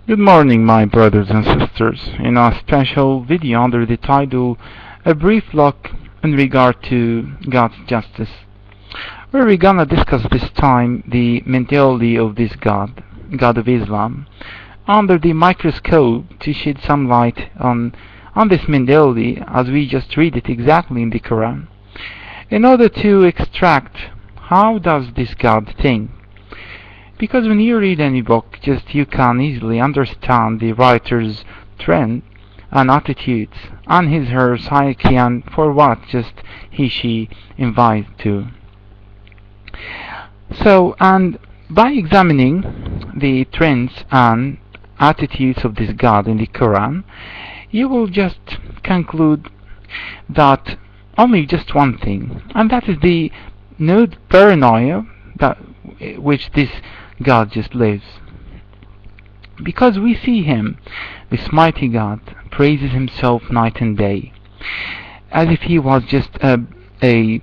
Good morning, my brothers and sisters. In a special video under the title A Brief Look in Regard to God's Justice, where we're gonna discuss this time the mentality of this God of Islam, under the microscope to shed some light on this mentality as we just read it exactly in the Quran, in order to extract how does this God think. Because when you read any book, just you can easily understand the writer's trend and attitudes and his/her psyche and for what just he/she invites to. And by examining the trends and attitudes of this God in the Quran, you will just conclude that only just one thing, and that is the nude paranoia that which this God just lives. Because we see him, this mighty God, praises himself night and day, as if he was just a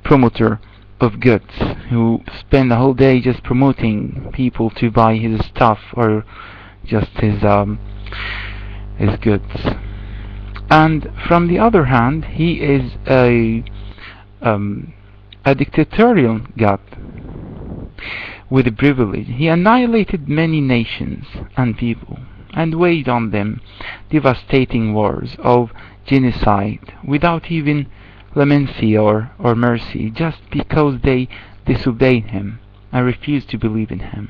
promoter of goods, who spend the whole day just promoting people to buy his stuff or just his goods. And from the other hand, he is a dictatorial God with a privilege. He annihilated many nations and people and waged on them devastating wars of genocide without even clemency or mercy, just because they disobeyed him and refused to believe in him.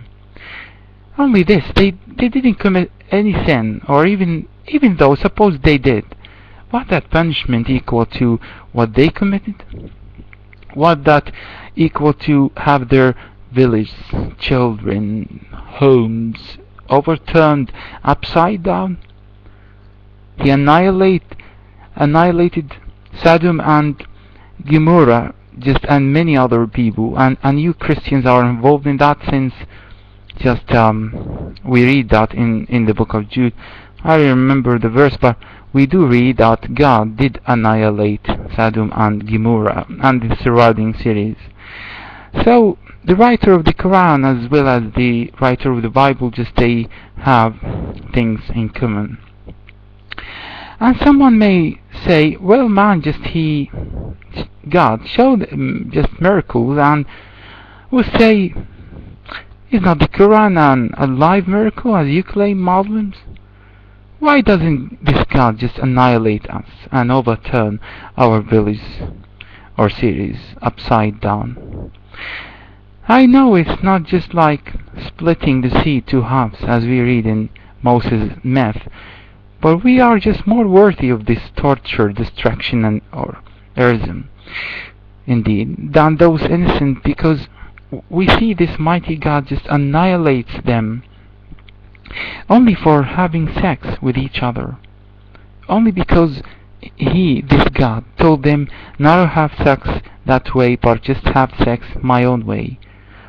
Only this, they didn't commit any sin, or even though suppose they did, was that punishment equal to what they committed? Was that equal to have their village, children, homes overturned upside down? He annihilated Sodom and Gomorrah, and many other people, and you Christians are involved in that since just we read that in the book of Jude. I remember the verse, but we do read that God did annihilate Sodom and Gomorrah and the surrounding cities. So the writer of the Quran as well as the writer of the Bible, just they have things in common. And someone may say, well man, God showed just miracles, and will say, is not the Quran a live miracle as you claim, Muslims? Why doesn't this God just annihilate us and overturn our villages or cities upside down? I know it's not just like splitting the sea two halves as we read in Moses' myth, but we are just more worthy of this torture, destruction or heroism, indeed, than those innocent, because we see this mighty God just annihilates them only for having sex with each other, only because this God, told them not to have sex that way, but just have sex my own way,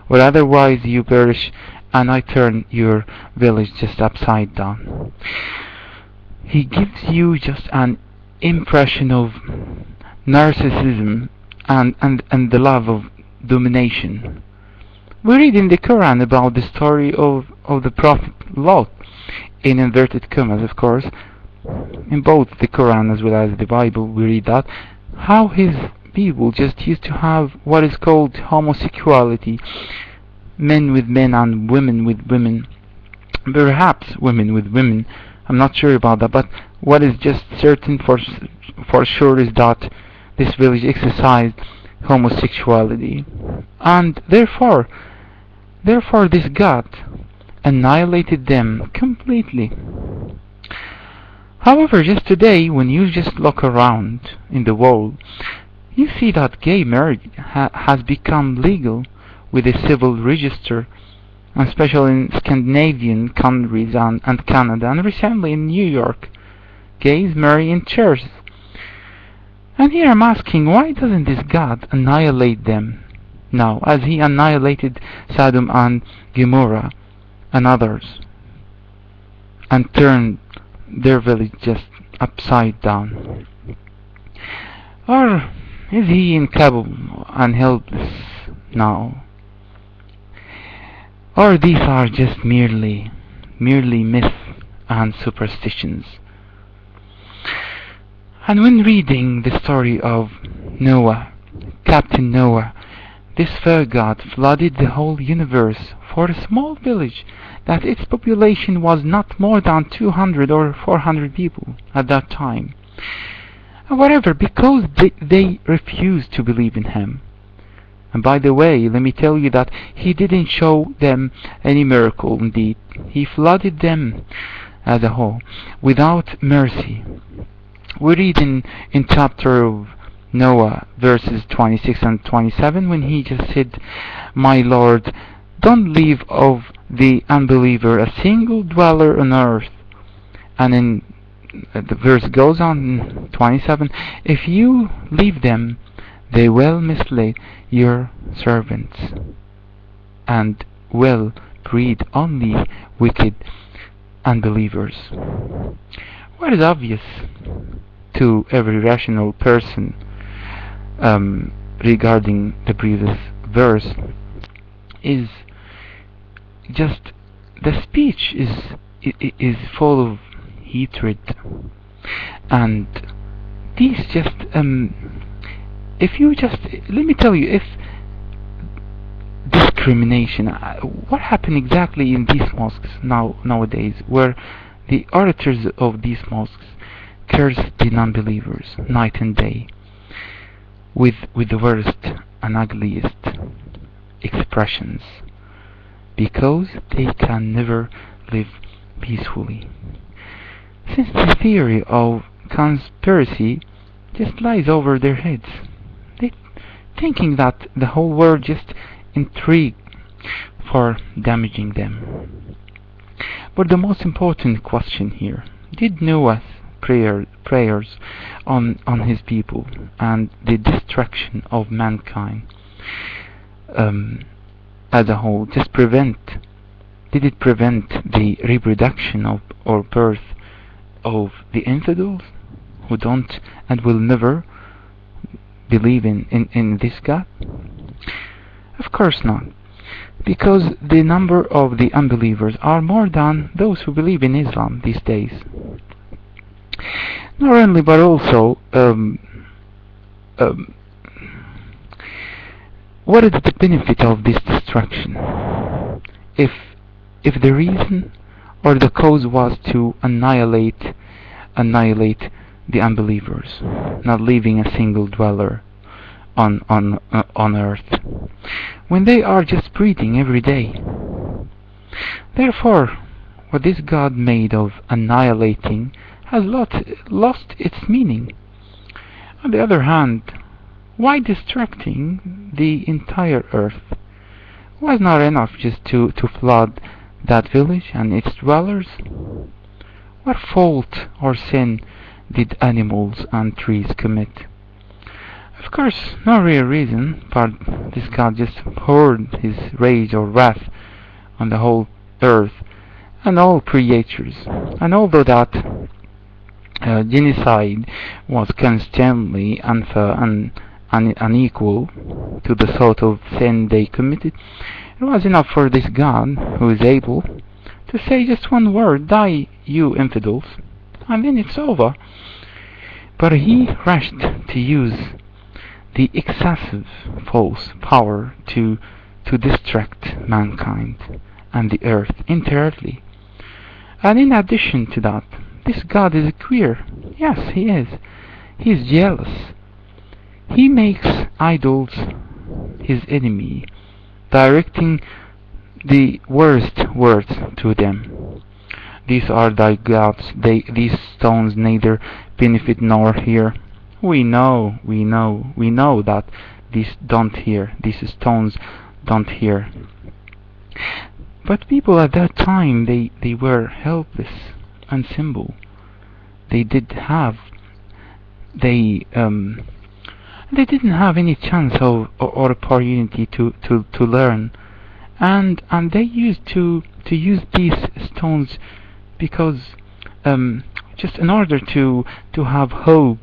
or otherwise you perish and I turn your village just upside down. He gives you just an impression of narcissism and the love of domination. We read in the Quran about the story of the Prophet Lot, in inverted commas of course, in both the Quran as well as the Bible we read that, how his people just used to have what is called homosexuality, men with men and women with women, perhaps women with women, I'm not sure about that, but what is just certain for sure is that this village exercised homosexuality, and therefore this God annihilated them completely. However, just today, when you just look around in the world, you see that gay marriage has become legal with a civil register, especially in Scandinavian countries and Canada, and recently in New York, gays marry in churches. And here I'm asking, why doesn't this God annihilate them now, as he annihilated Sodom and Gomorrah and others, and turned their village just upside down? Or is he incapable and helpless now? Or these are just merely myths and superstitions. And when reading the story of Noah, Captain Noah, this fair god flooded the whole universe for a small village that its population was not more than 200 or 400 people at that time. However, because they refused to believe in him. And by the way, let me tell you that he didn't show them any miracle indeed. He flooded them as a whole without mercy. We read in chapter of Noah verses 26 and 27 when he just said, "My Lord, don't leave of the unbeliever a single dweller on earth." And then the verse goes on in 27, "If you leave them, they will mislead your servants, and will breed only wicked unbelievers." What is obvious to every rational person regarding the previous verse is just the speech is full of hatred, and these just if you just let me tell you, if discrimination, what happened exactly in these mosques nowadays, where the orators of these mosques curse the non-believers night and day with the worst and ugliest expressions, because they can never live peacefully, since the theory of conspiracy just lies over their heads. They thinking that the whole world just intrigue for damaging them. But the most important question here, did Noah's prayers on his people and the destruction of mankind as a whole just did it prevent the reproduction of or birth of the infidels who don't and will never believe in this God? Of course not, because the number of the unbelievers are more than those who believe in Islam these days. Not only, but also, what is the benefit of this destruction? If the reason or the cause was to annihilate the unbelievers, not leaving a single dweller on earth, when they are just breeding every day. Therefore, what this God made of annihilating has lost its meaning. On the other hand, why distracting the entire earth? Was not enough just to flood that village and its dwellers? What fault or sin did animals and trees commit? Of course, no real reason, but this God just poured his rage or wrath on the whole earth and all creatures. And although that genocide was constantly unfair and unequal to the sort of sin they committed, it was enough for this God, who is able to say just one word, "Die, you infidels," and then it's over. But he rushed to use the excessive false power to distract mankind and the earth entirely. And in addition to that, this God is queer. Yes, he is. He is jealous. He makes idols his enemy, directing the worst words to them. "These are thy gods. These stones neither benefit nor hear." We know that these don't hear. These stones don't hear. But people at that time, they were helpless and simple. They didn't have any chance or opportunity to learn, and they used to use these stones because just in order to have hope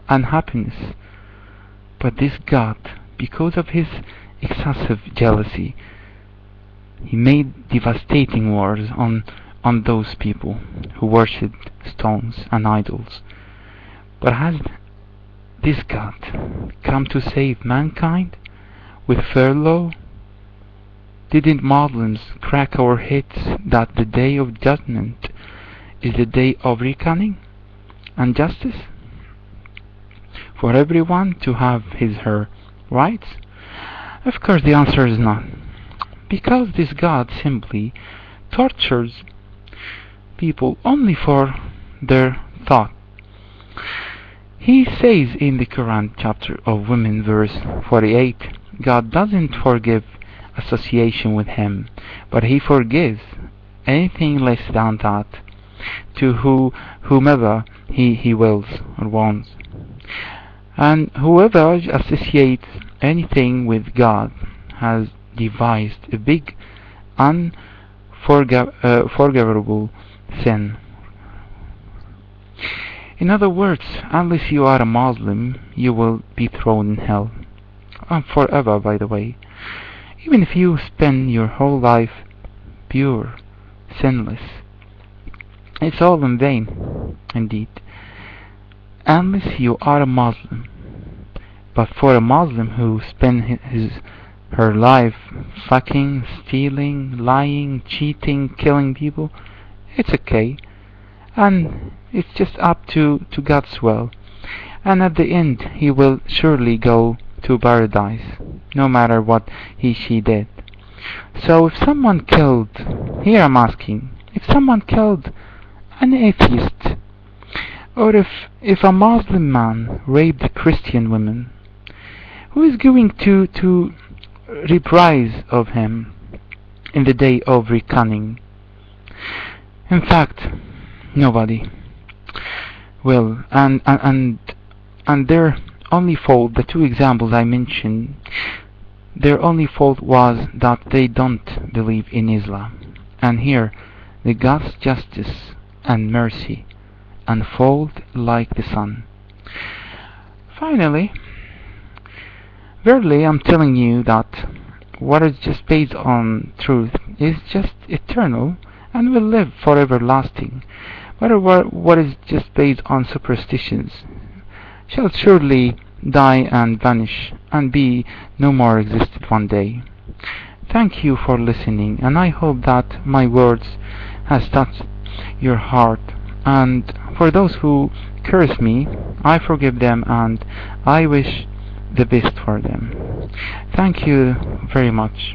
and happiness. But this God, because of his excessive jealousy, he made devastating wars on on those people who worshipped stones and idols. But has this God come to save mankind with fair law? Didn't Muslims crack our heads that the day of judgment is the day of reckoning and justice? For everyone to have her rights? Of course the answer is not. Because this God simply tortures people only for their thought. He says in the Quran chapter of Women verse 48, God doesn't forgive association with him, but he forgives anything less than that to whomever he wills or wants. And whoever associates anything with God has devised a big unforgivable sin. In other words, unless you are a Muslim, you will be thrown in hell. And forever, by the way. Even if you spend your whole life pure, sinless. It's all in vain, indeed. Unless you are a Muslim. But for a Muslim who spends her life fucking, stealing, lying, cheating, killing people, it's okay. And it's just up to God's will. And at the end, he will surely go to paradise, no matter what she did. So if someone killed, here I'm asking, if someone killed an atheist, or if a Muslim man raped a Christian woman, who is going to reprise of him in the day of reckoning? In fact, nobody will. And their only fault, the two examples I mentioned, their only fault was that they don't believe in Islam. And here, the God's justice and mercy unfold like the sun. Finally, verily I'm telling you that what is just based on truth is just eternal and will live for everlasting. But what is just based on superstitions shall surely die and vanish and be no more existed one day. Thank you for listening, and I hope that my words has touched your heart. And for those who curse me, I forgive them and I wish the best for them. Thank you very much.